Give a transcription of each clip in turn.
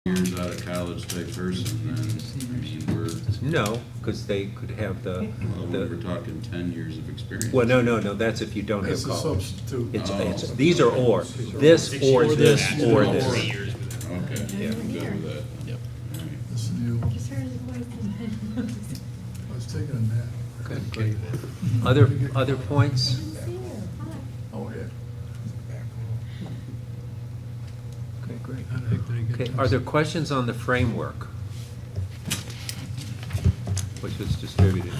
years out of college type person, then, I mean, No, because they could have well, we were talking 10 years of experience. well, no, that's if you don't have It's a college. substitute. It's, these are or, this or this or this. Okay, Yeah. I'm good with that. Yep. All right. Listen to you. Just heard his voice and I was taking a nap. Okay, great. Other points? Oh, yeah. Okay, great. Okay, are there questions on the framework? Which was distributed.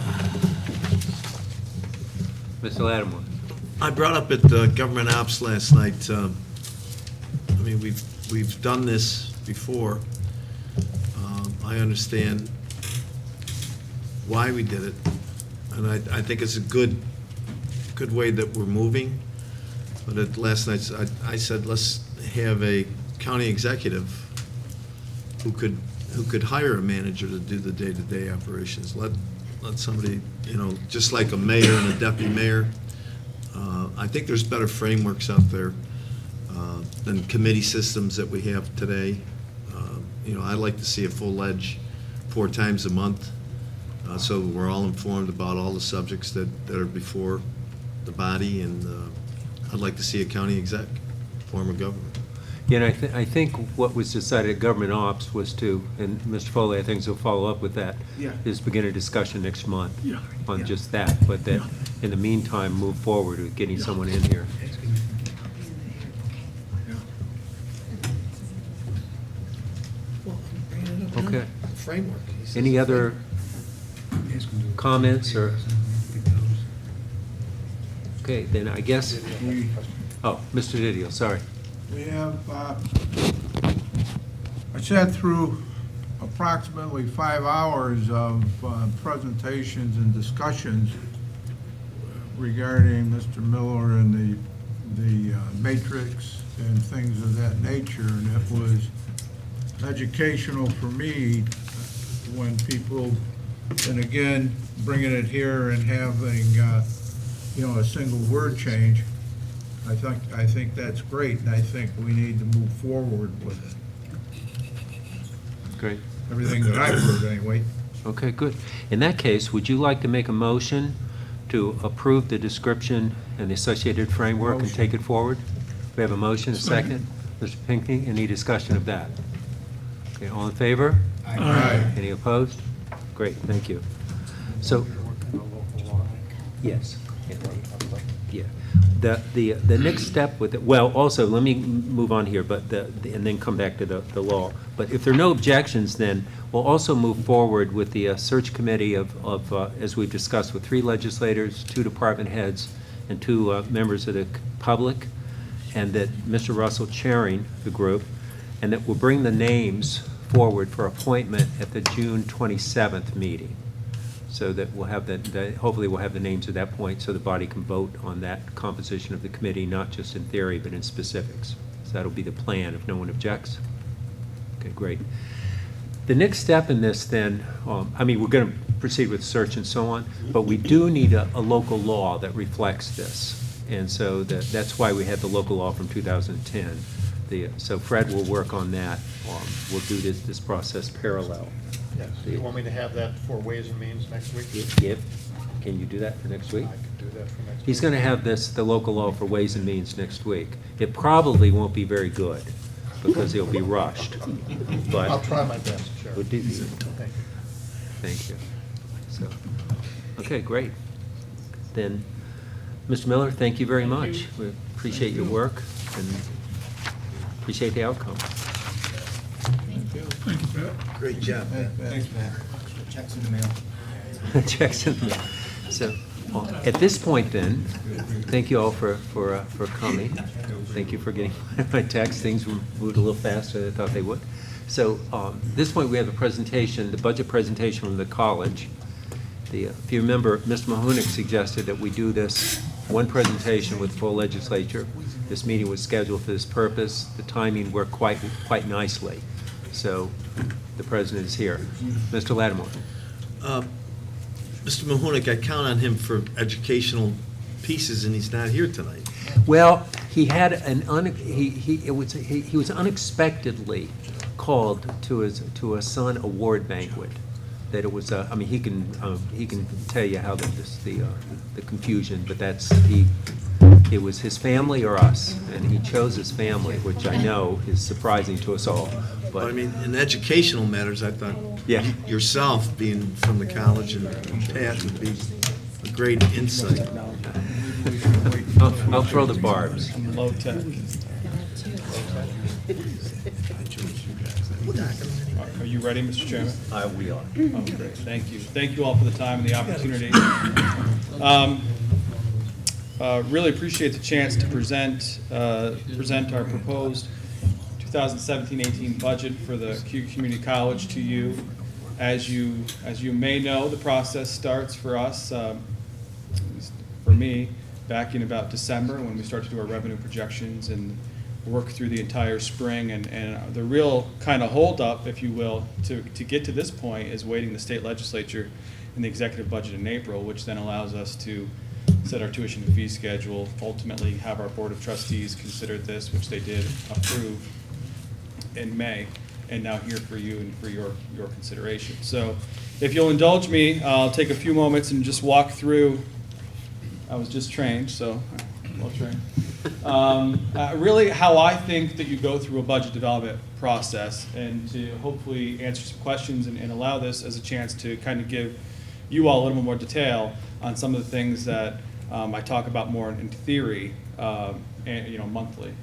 Mr. Lattimore? I brought up at Government Ops last night, I mean, we've done this before. I understand why we did it, and I think it's a good way that we're moving. But at last night, I said, let's have a county executive who could hire a manager to do the day-to-day operations. Let somebody, just like a mayor and a deputy mayor. I think there's better frameworks out there than committee systems that we have today. I'd like to see a full ledge 4 times a month, so we're all informed about all the subjects that are before the body, and I'd like to see a county exec form of government. Yeah, and I think what was decided at Government Ops was to, and Mr. Foley, I think will follow up with that, Yeah. is begin a discussion next month Yeah. on Yeah. just that, but that, in the meantime, move forward with getting someone in here. Okay. Framework. Any other comments or? Okay, then I guess, oh, Mr. Didio, sorry. We have, I sat through approximately 5 hours of presentations and discussions regarding Mr. Miller and the matrix and things of that nature, and it was educational for me when people, and again, bringing it here and having, a single word change. I think that's great, and I think we need to move forward with it. Great. Everything that I've heard, anyway. Okay, good. In that case, would you like to make a motion to approve the description and the associated framework and take it forward? We have a motion, a second. Mr. Pinckney, any discussion of that? Okay, all in favor? Aye. Any opposed? Great, thank you. So, yes. Yeah. The next step with it, well, also, let me move on here, but and then come back to the law. But if there are no objections, then we'll also move forward with the search committee of as we've discussed, with 3 legislators, 2 department heads, and 2 members of the public, and that Mr. Russell chairing the group, and that we'll bring the names forward for appointment at the June 27th meeting. So that we'll have hopefully we'll have the names at that point so the body can vote on that composition of the committee, not just in theory, but in specifics. So that'll be the plan if no one objects. Okay, great. The next step in this then, we're going to proceed with search and so on, but we do need a local law that reflects this. And so that's why we had the local law from 2010. So Fred will work on that. We'll do this process parallel. Yes. Do you want me to have that for Ways and Means next week? Can you do that for next week? I can do that for next week. He's going to have the local law for Ways and Means next week. It probably won't be very good because he'll be rushed. But I'll try my best, Chair. We'll do- Thank you. Thank you. So, okay, great. Then, Mr. Miller, thank you very much. We appreciate your work and appreciate the outcome. Thank you, Pat. Great job. Thanks, Pat. Checks in the mail. Jackson. So, at this point then, thank you all for coming. Thank you for getting my text. Things moved a little faster than I thought they would. So, at this point, we have a presentation, the budget presentation from the college. If you remember, Mr. Mahunik suggested that we do this one presentation with full legislature. This meeting was scheduled for this purpose. The timing worked quite nicely. So the president is here. Mr. Lattimore. Mr. Mahunik, I count on him for educational pieces, and he's not here tonight. Well, he had he was unexpectedly called to a son award banquet. That it was, I mean, he can tell you how the confusion, but it was his family or us, and he chose his family, which I know is surprising to us all, But I but, mean, in educational matters, I thought Yeah. yourself, being from the college and Pat, would be a great insight. I'll throw the barbs. Low tech. Are you ready, Mr. Chairman? We are. Oh, great, thank you. Thank you all for the time and the opportunity. Really appreciate the chance to present our proposed 2017-18 budget for the Cayuga Community College to you. As you may know, the process starts for us, at least for me, back in about December, when we start to do our revenue projections and work through the entire spring. And the real kind of holdup, if you will, to get to this point is waiting the state legislature and the executive budget in April, which then allows us to set our tuition and fee schedule, ultimately have our Board of Trustees consider this, which they did approve in May, and now here for you and for your consideration. So if you'll indulge me, I'll take a few moments and just walk through. I was just trained, so well trained. Really how I think that you go through a budget development process, and to hopefully answer some questions and allow this as a chance to kind of give you all a little more detail on some of the things that I talk about more in theory, and monthly.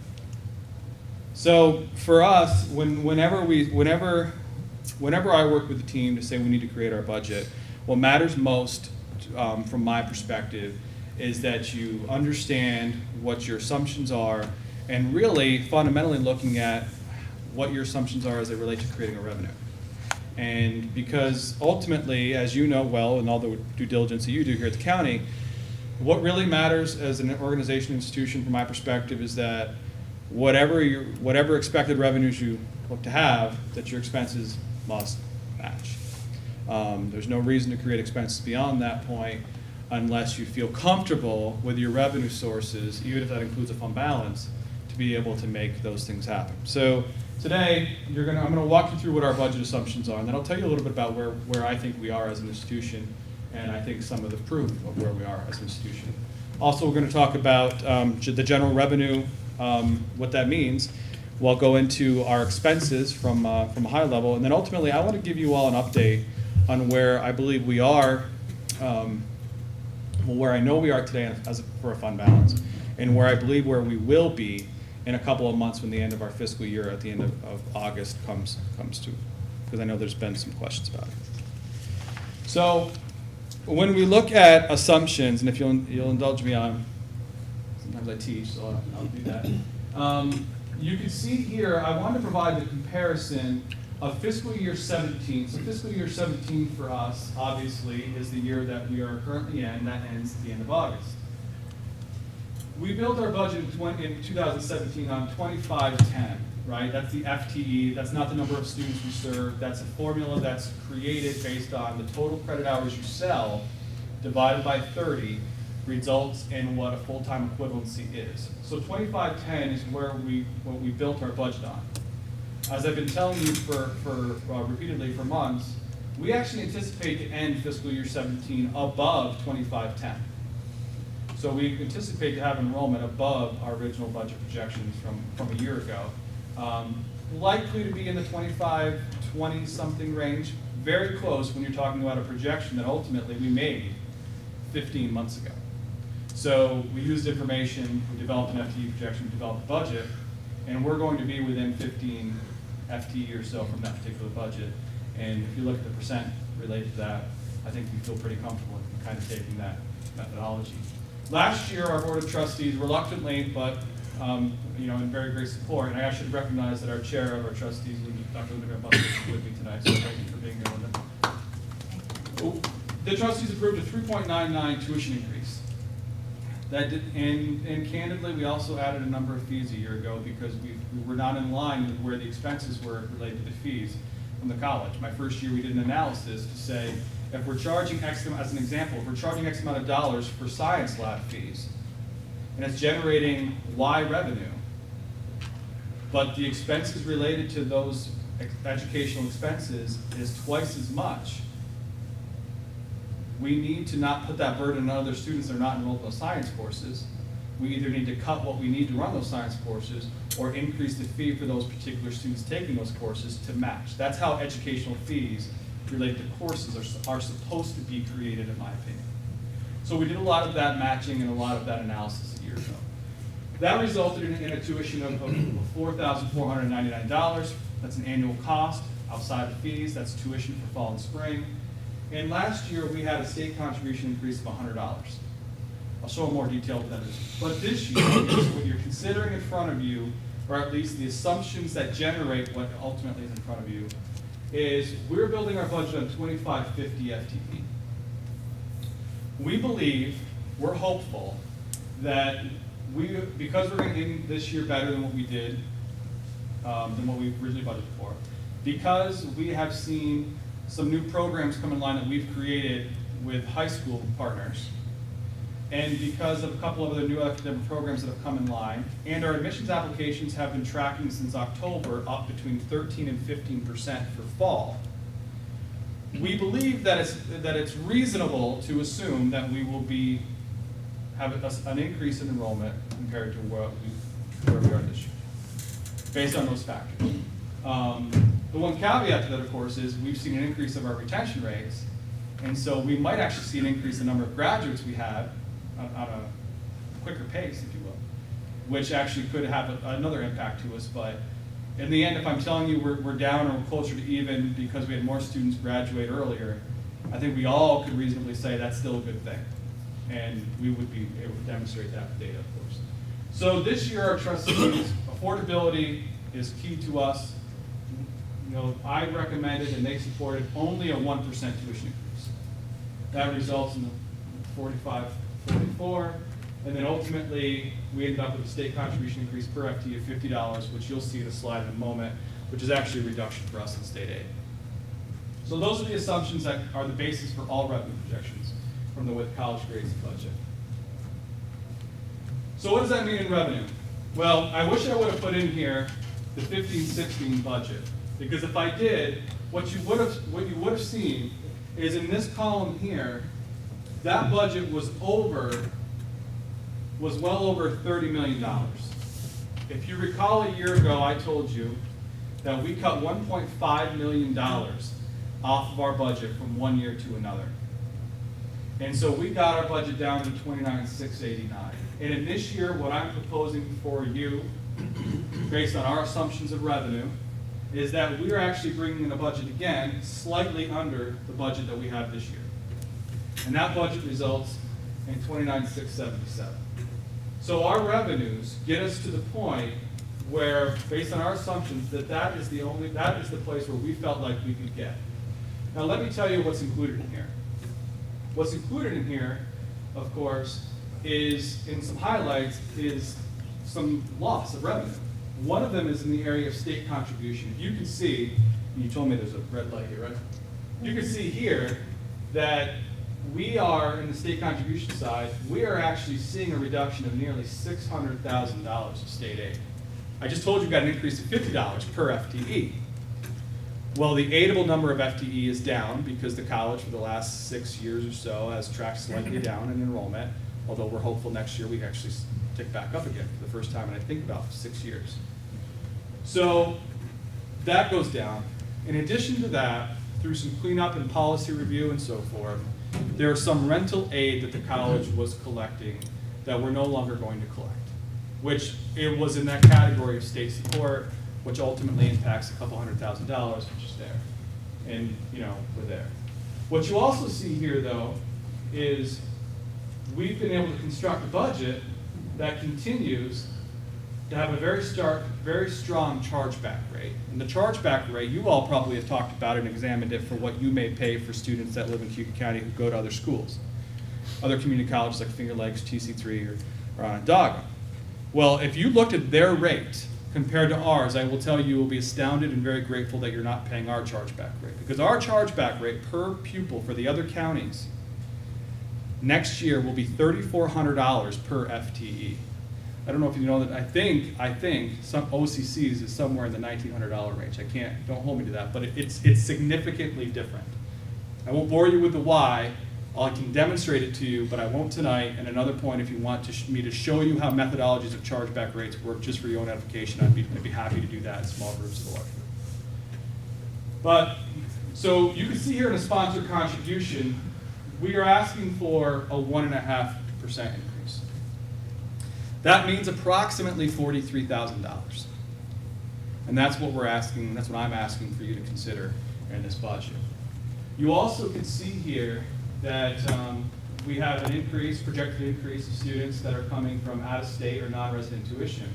So for us, whenever I work with the team to say we need to create our budget, what matters most from my perspective is that you understand what your assumptions are, and really fundamentally looking at what your assumptions are as they relate to creating a revenue. And because ultimately, as you know well, and all the due diligence that you do here at the county, what really matters as an organization, institution, from my perspective, is that whatever expected revenues you hope to have, that your expenses must match. There's no reason to create expenses beyond that point unless you feel comfortable with your revenue sources, even if that includes a fund balance, to be able to make those things happen. So today, I'm going to walk you through what our budget assumptions are, and then I'll tell you a little bit about where I think we are as an institution, and I think some of the proof of where we are as an institution. Also, we're going to talk about the general revenue, what that means. We'll go into our expenses from a high level, and then ultimately, I want to give you all an update on where I believe we are, where I know we are today for a fund balance, and where I believe where we will be in a couple of months when the end of our fiscal year at the end of August comes to, because I know there's been some questions about it. So when we look at assumptions, and if you'll indulge me on, sometimes I teach, so I'll do that. You can see here, I want to provide the comparison of fiscal year 17. So fiscal year 17 for us, obviously, is the year that we are currently in. That ends at the end of August. We built our budget in 2017 on 2510, right? That's the FTE. That's not the number of students we serve. That's a formula that's created based on the total credit hours you sell divided by 30 results in what a full-time equivalency is. So 2510 is what we built our budget on. As I've been telling you repeatedly for months, we actually anticipate to end fiscal year 17 above 2510. So we anticipate to have enrollment above our original budget projections from a year ago. Likely to be in the 25, 20 something range, very close when you're talking about a projection that ultimately we made 15 months ago. So we used information, we developed an FTE projection, we developed a budget, and we're going to be within 15 FTE or so from that particular budget. And if you look at the percent related to that, I think we feel pretty comfortable in kind of taking that methodology. Last year, our Board of Trustees, reluctantly, but in very great support, and I should recognize that our chair of our trustees, Dr. Linda Graham-Buster, is with me tonight, so thank you for being here, Linda. The trustees approved a 3.99 tuition increase. That did, and candidly, we also added a number of fees a year ago because we were not in line with where the expenses were related to the fees from the college. My first year, we did an analysis to say, if we're charging X amount, as an example, if we're charging X amount of dollars for science lab fees, and it's generating Y revenue, but the expenses related to those educational expenses is twice as much, we need to not put that burden on other students that are not enrolled in those science courses. We either need to cut what we need to run those science courses or increase the fee for those particular students taking those courses to match. That's how educational fees related to courses are supposed to be created, in my opinion. So we did a lot of that matching and a lot of that analysis a year ago. That resulted in a tuition of $4,499. That's an annual cost outside of fees. That's tuition for fall and spring. And last year, we had a state contribution increase of $100. I'll show more detail what that is. But this year, what you're considering in front of you, or at least the assumptions that generate what ultimately is in front of you, is we're building our budget on 2550 FTE. We believe, we're hopeful, that because we're going to end this year better than what we did, than what we originally budgeted for, because we have seen some new programs come in line that we've created with high school partners, and because of a couple of other new academic programs that have come in line, and our admissions applications have been tracking since October up between 13 and 15% for fall, we believe that it's reasonable to assume that we will have an increase in enrollment compared to where we are this year, based on those factors. The one caveat to that, of course, is we've seen an increase of our retention rates, and so we might actually see an increase in the number of graduates we have on a quicker pace, if you will, which actually could have another impact to us. But in the end, if I'm telling you we're down or we're closer to even because we had more students graduate earlier, I think we all could reasonably say that's still a good thing. And we would be able to demonstrate that with data, of course. So this year, our trustees, affordability is key to us. You know, I recommended and they supported only a 1% tuition increase. That results in the 45.44, and then ultimately we ended up with a state contribution increase per FTE of $50, which you'll see in a slide in a moment, which is actually a reduction for us in state aid. So those are the assumptions that are the basis for all revenue projections from the with college grades budget. So what does that mean in revenue? Well, I wish I would have put in here the 15-16 budget, because if I did, what you would have seen is in this column here, that budget was well over $30 million. If you recall a year ago, I told you that we cut $1.5 million off of our budget from one year to another. And so we got our budget down to $29,689. And in this year, what I'm proposing for you, based on our assumptions of revenue, is that we are actually bringing in a budget again slightly under the budget that we have this year. And that budget results in $29,677. So our revenues get us to the point where, based on our assumptions, that is the place where we felt like we could get. Now let me tell you what's included in here. What's included in here, of course, is, in some highlights, is some loss of revenue. One of them is in the area of state contribution. You can see, and you told me there's a red light here, right? You can see here that we are, in the state contribution side, we are actually seeing a reduction of nearly $600,000 of state aid. I just told you we got an increase of $50 per FTE. Well, the aidable number of FTE is down because the college for the last 6 years or so has tracked slightly down in enrollment, although we're hopeful next year we can actually tick back up again for the first time in I think about 6 years. So that goes down. In addition to that, through some cleanup and policy review and so forth, there are some rental aid that the college was collecting that we're no longer going to collect, which it was in that category of state support, which ultimately impacts a couple $100,000, which is there. And, you know, we're there. What you also see here, though, is we've been able to construct a budget that continues to have a very strong chargeback rate. And the chargeback rate, you all probably have talked about it and examined it for what you may pay for students that live in Cayuga County who go to other schools, other community colleges like Finger Lakes, TC3, or Onondaga. Well, if you looked at their rate compared to ours, I will tell you will be astounded and very grateful that you're not paying our chargeback rate, because our chargeback rate per pupil for the other counties next year will be $3,400 per FTE. I don't know if you know that, I think some OCCs is somewhere in the $1,900 range. I can't, don't hold me to that, but it's significantly different. I won't bore you with the why. I can demonstrate it to you, but I won't tonight. And another point, if you want me to show you how methodologies of chargeback rates work just for your own edification, I'd be happy to do that in small groups of the lecture. But, so you can see here in a sponsored contribution, we are asking for a 1.5% increase. That means approximately $43,000. And that's what we're asking, that's what I'm asking for you to consider in this budget. You also can see here that we have an increase, projected increase of students that are coming from out-of-state or non-resident tuition.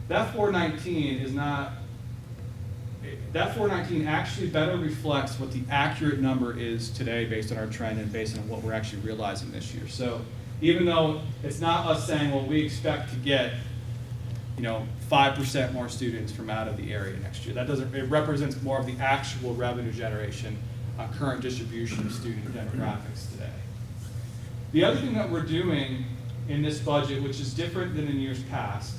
That 419 is not, that 419 actually better reflects what the accurate number is today based on our trend and based on what we're actually realizing this year. So even though it's not us saying, well, we expect to get, 5% more students from out of the area next year. That doesn't, it represents more of the actual revenue generation, current distribution of student demographics today. The other thing that we're doing in this budget, which is different than in years past,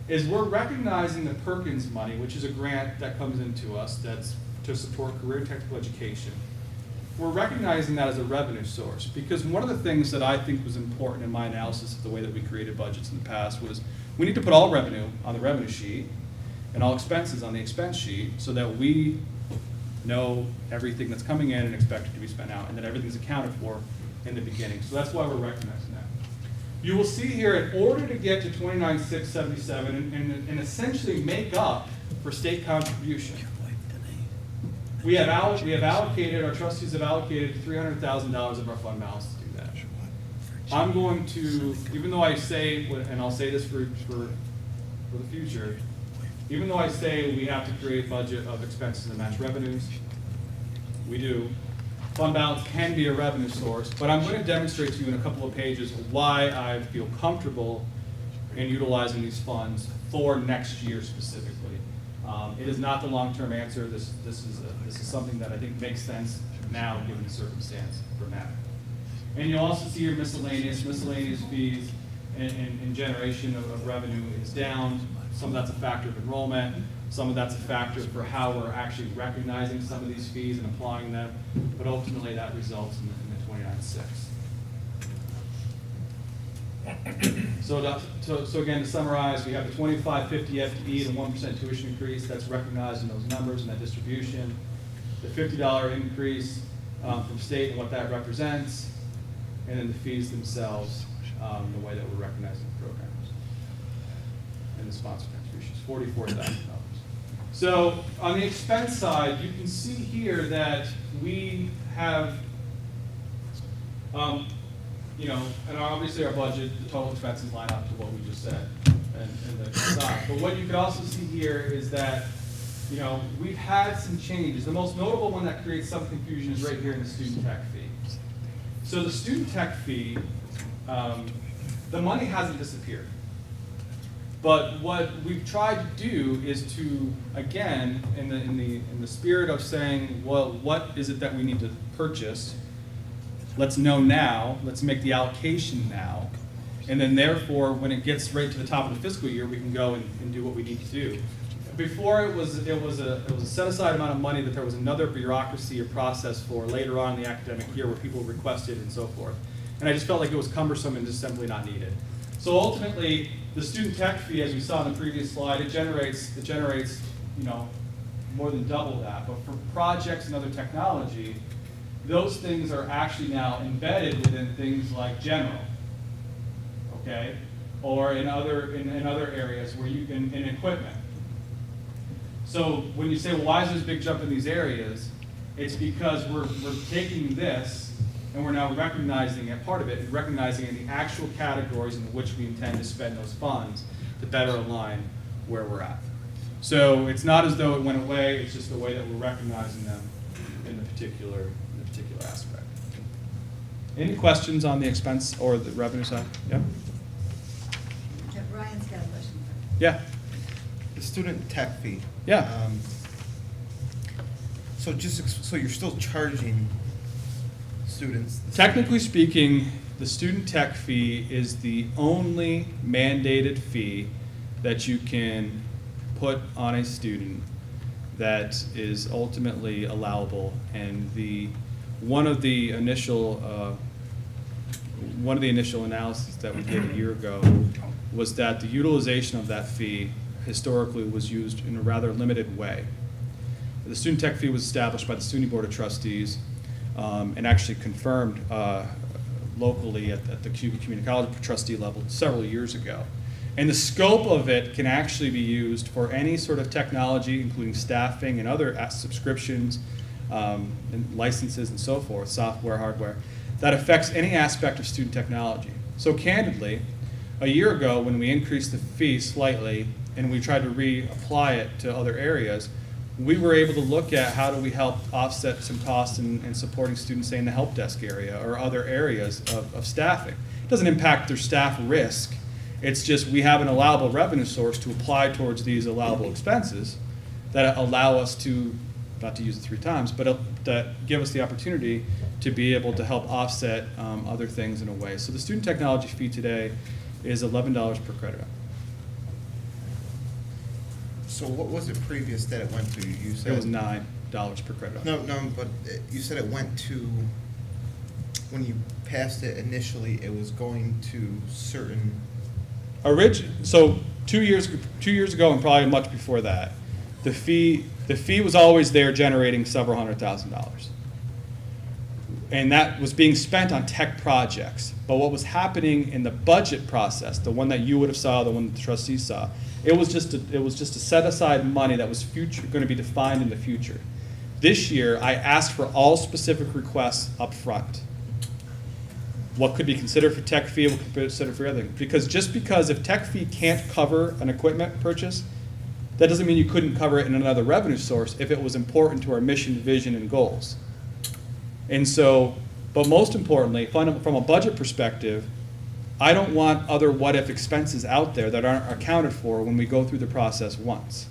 is we're recognizing the Perkins money, which is a grant that comes into us that's to support career technical education. We're recognizing that as a revenue source, because one of the things that I think was important in my analysis of the way that we created budgets in the past was we need to put all revenue on the revenue sheet and all expenses on the expense sheet so that we know everything that's coming in and expected to be spent out, and that everything's accounted for in the beginning. So that's why we're recognizing that. You will see here, in order to get to 29,677 and essentially make up for state contribution, we have allocated, our trustees have allocated $300,000 of our fund balance to do that. I'm going to, even though I say, and I'll say this for the future, even though I say we have to create a budget of expenses and match revenues, we do. Fund balance can be a revenue source, but I'm going to demonstrate to you in a couple of pages why I feel comfortable in utilizing these funds for next year specifically. It is not the long-term answer. This is something that I think makes sense now given the circumstance for now. And you'll also see your miscellaneous fees and generation of revenue is down. Some of that's a factor of enrollment. Some of that's a factor for how we're actually recognizing some of these fees and applying them. But ultimately, that results in the 29.6. So again, to summarize, we have the 2550 FTE, the 1% tuition increase that's recognized in those numbers and that distribution. The $50 increase from state and what that represents, and then the fees themselves, the way that we're recognizing the programs. And the sponsor contributions, $44,000. So on the expense side, you can see here that we have, and obviously our budget, the total expenses line up to what we just said and the side. But what you could also see here is that, we've had some changes. The most notable one that creates some confusion is right here in the student tech fee. So the student tech fee, the money hasn't disappeared. But what we've tried to do is to, again, in the spirit of saying, well, what is it that we need to purchase? Let's know now. Let's make the allocation now, and then therefore, when it gets right to the top of the fiscal year, we can go and do what we need to do. Before it was a set aside amount of money that there was another bureaucracy or process for later on in the academic year where people requested and so forth, and I just felt like it was cumbersome and just simply not needed. So ultimately, the student tech fee, as we saw in the previous slide, it generates more than double that. But for projects and other technology, those things are actually now embedded within things like general, okay, or in other areas where you can in equipment. So when you say, well, why is there this big jump in these areas? It's because we're taking this and we're now recognizing it, part of it, and recognizing in the actual categories in which we intend to spend those funds to better align where we're at. So it's not as though it went away, it's just the way that we're recognizing them in the particular aspect. Any questions on the expense or the revenue side? Yeah? Yeah, Ryan's got a question. Yeah. The student tech fee. Yeah. So you're still charging students. Technically speaking, the student tech fee is the only mandated fee that you can put on a student that is ultimately allowable. And one of the initial analyses that we did a year ago was that the utilization of that fee historically was used in a rather limited way. The student tech fee was established by the SUNY Board of Trustees and actually confirmed locally at the Cayuga Community College trustee level several years ago. And the scope of it can actually be used for any sort of technology, including staffing and other subscriptions and licenses and so forth, software, hardware, that affects any aspect of student technology. So candidly, a year ago when we increased the fee slightly and we tried to reapply it to other areas, we were able to look at how do we help offset some costs in supporting students, say, in the help desk area or other areas of staffing. It doesn't impact their staff risk. It's just we have an allowable revenue source to apply towards these allowable expenses that allow us to, not to use it 3 times, but that give us the opportunity to be able to help offset other things in a way. So the student technology fee today is $11 per credit hour. So what was it previous that it went to? You said It was $9 per credit hour. No, but you said it went to, when you passed it initially, it was going to certain. So 2 years ago and probably much before that, the fee was always there generating several $100,000. And that was being spent on tech projects. But what was happening in the budget process, the one that you would have saw, the one that the trustees saw, it was just to set aside money that was going to be defined in the future. This year, I asked for all specific requests up front. What could be considered for tech fee, what could be considered for other things. Because if tech fee can't cover an equipment purchase, that doesn't mean you couldn't cover it in another revenue source if it was important to our mission, vision, and goals. And so, but most importantly, from a budget perspective, I don't want other what-if expenses out there that aren't accounted for when we go through the process once.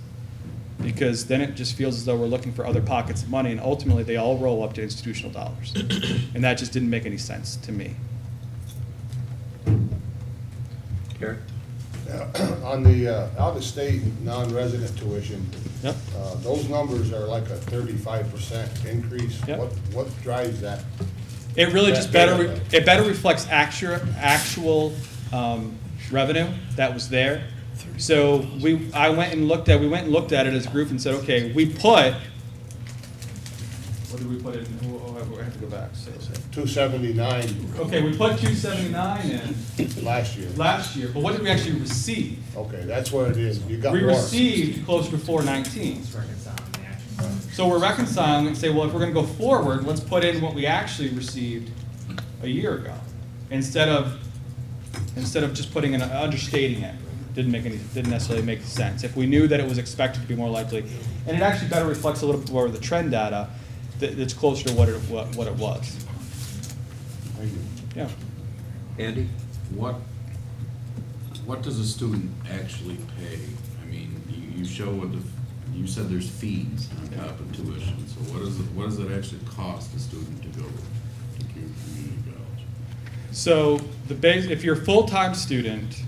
Because then it just feels as though we're looking for other pockets of money, and ultimately they all roll up to institutional dollars. And that just didn't make any sense to me. Gary? On the out-of-state non-resident tuition, Yep. those numbers are like a 35% increase. Yep. What drives that? It really just better reflects actual revenue that was there. So we went and looked at it as a group and said, okay, we put, what did we put in? I have to go back. So, 279 okay, we put 279 in last year. but what did we actually receive? Okay, that's what it is. You got We more. received closer to 419. So we're reconciling and say, well, if we're going to go forward, let's put in what we actually received a year ago, instead of just putting in understating it. Didn't necessarily make sense. If we knew that it was expected to be more likely, and it actually better reflects a little bit more of the trend data that's closer to what it was. Thank you. Yeah. Andy? What does a student actually pay? I mean, you show you said there's fees on top of tuition, so what does it actually cost a student to go to community college? So if you're a full-time student,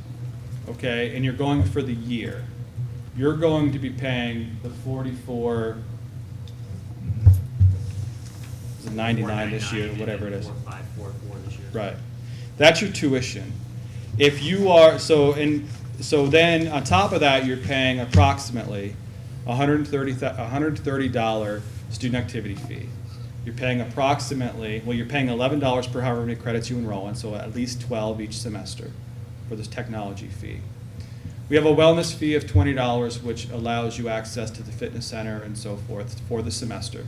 okay, and you're going for the year, you're going to be paying the 44, is it 99 this year, whatever it is. 4544 this year. Right. That's your tuition. If you are, so then on top of that, you're paying approximately $130 student activity fee. You're paying approximately, you're paying $11 per however many credits you enroll in, so at least 12 each semester for this technology fee. We have a wellness fee of $20, which allows you access to the fitness center and so forth for the semester.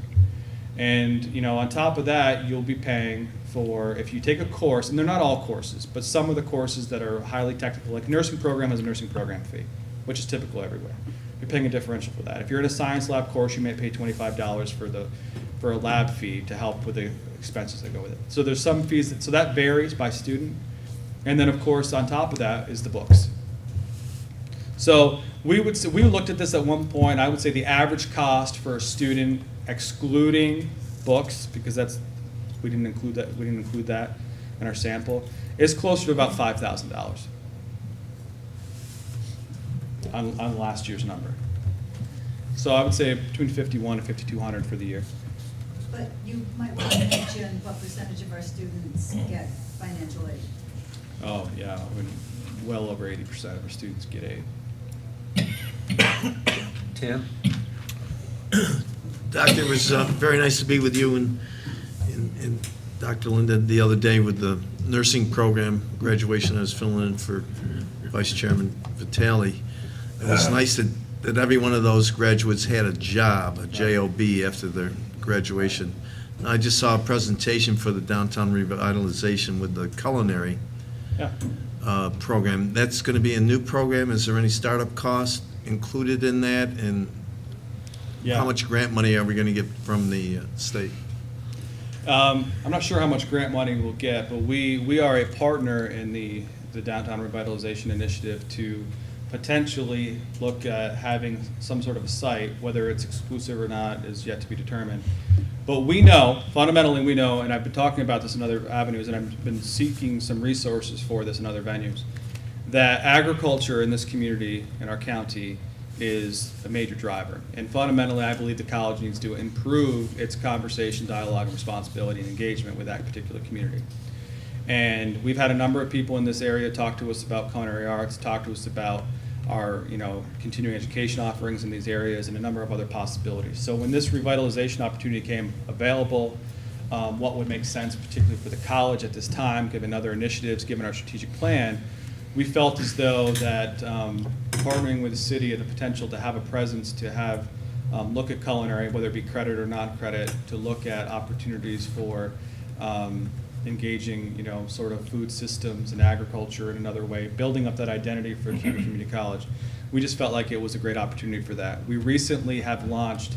And on top of that, you'll be paying for, if you take a course, and they're not all courses, but some of the courses that are highly technical, like nursing program has a nursing program fee, which is typical everywhere. You're paying a differential for that. If you're in a science lab course, you may pay $25 for a lab fee to help with the expenses that go with it. So there's some fees, so that varies by student. And then, of course, on top of that is the books. So we looked at this at one point. I would say the average cost for a student, excluding books, because that's we didn't include that in our sample, is closer to about $5,000 on last year's number. So I would say between 51 and 5,200 for the year. But you might want to mention what percentage of our students get financial aid. Oh, yeah, I mean, well over 80% of our students get aid. Tim? Doctor, it was very nice to be with you and Dr. Linda the other day with the nursing program graduation. I was filling in for Vice Chairman Vitale. It was nice that every one of those graduates had a job, a job after their graduation. I just saw a presentation for the downtown revitalization with the culinary Yeah. program. That's going to be a new program. Is there any startup cost included in that? And Yeah. how much grant money are we going to get from the state? I'm not sure how much grant money we'll get, but we are a partner in the Downtown Revitalization Initiative to potentially look at having some sort of a site. Whether it's exclusive or not is yet to be determined. But we know, fundamentally we know, and I've been talking about this in other avenues, and I've been seeking some resources for this in other venues, that agriculture in this community, in our county, is a major driver. And fundamentally, I believe the college needs to improve its conversation, dialogue, and responsibility and engagement with that particular community. And we've had a number of people in this area talk to us about culinary arts, talk to us about our, continuing education offerings in these areas, and a number of other possibilities. So when this revitalization opportunity came available, what would make sense, particularly for the college at this time, given other initiatives, given our strategic plan, we felt as though that partnering with the city and the potential to have a presence, to have look at culinary, whether it be credit or non-credit, to look at opportunities for engaging, sort of food systems and agriculture in another way, building up that identity for Cayuga Community College. We just felt like it was a great opportunity for that. We recently have launched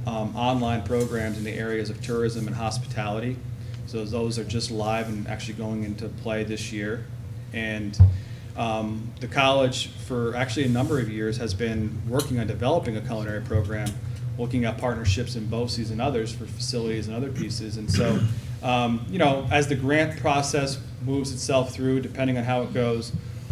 online programs in the areas of tourism and hospitality. So those are just live and actually going into play this year. And the college, for actually a number of years, has been working on developing a culinary program, looking at partnerships in BOCES and others for facilities and other pieces. And so, as the grant process moves itself through, depending on how it goes,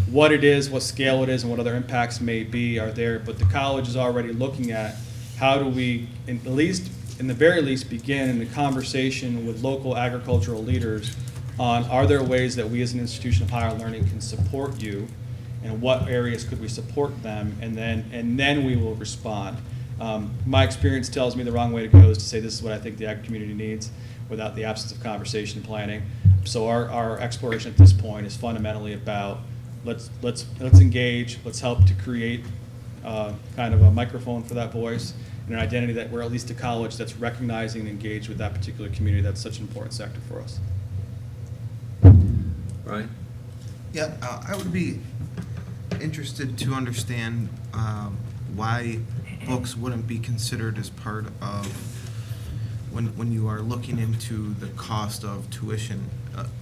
what it is, what scale it is, and what other impacts may be are there. But the college is already looking at how do we, in the very least, begin in the conversation with local agricultural leaders on, are there ways that we as an institution of higher learning can support you, and what areas could we support them, and then we will respond. My experience tells me the wrong way to go is to say this is what I think the ag community needs, without the absence of conversation and planning. So our exploration at this point is fundamentally about let's engage, let's help to create kind of a microphone for that voice and an identity that we're at least a college that's recognizing and engaged with that particular community. That's such an important sector for us. Right? Yeah, I would be interested to understand why books wouldn't be considered as part of when you are looking into the cost of tuition,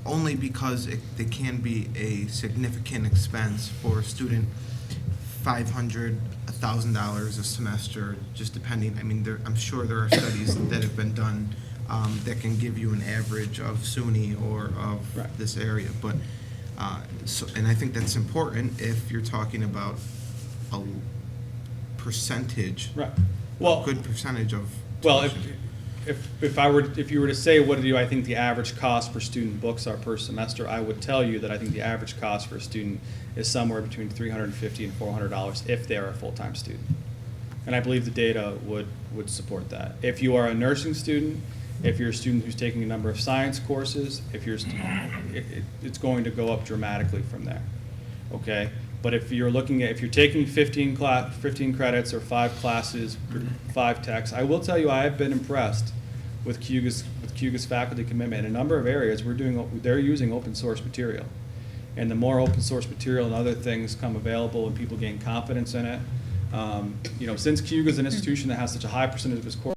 only because they can be a significant expense for a student. $500, $1,000 a semester, just depending. I mean, I'm sure there are studies that have been done that can give you an average of SUNY or of Right. this area. But and I think that's important if you're talking about a percentage, Right. a Well, good percentage of well, tuition. if you were to say what do I think the average cost for student books are per semester, I would tell you that I think the average cost for a student is somewhere between $350 and $400 if they are a full-time student. And I believe the data would support that. If you are a nursing student, if you're a student who's taking a number of science courses, it's going to go up dramatically from there. Okay? But if you're taking 15 credits or 5 classes, 5 texts, I will tell you I have been impressed with Cayuga's faculty commitment. In a number of areas, they're using open source material. And the more open source material and other things come available and people gain confidence in it, since Cayuga is an institution that has such a high percentage of its core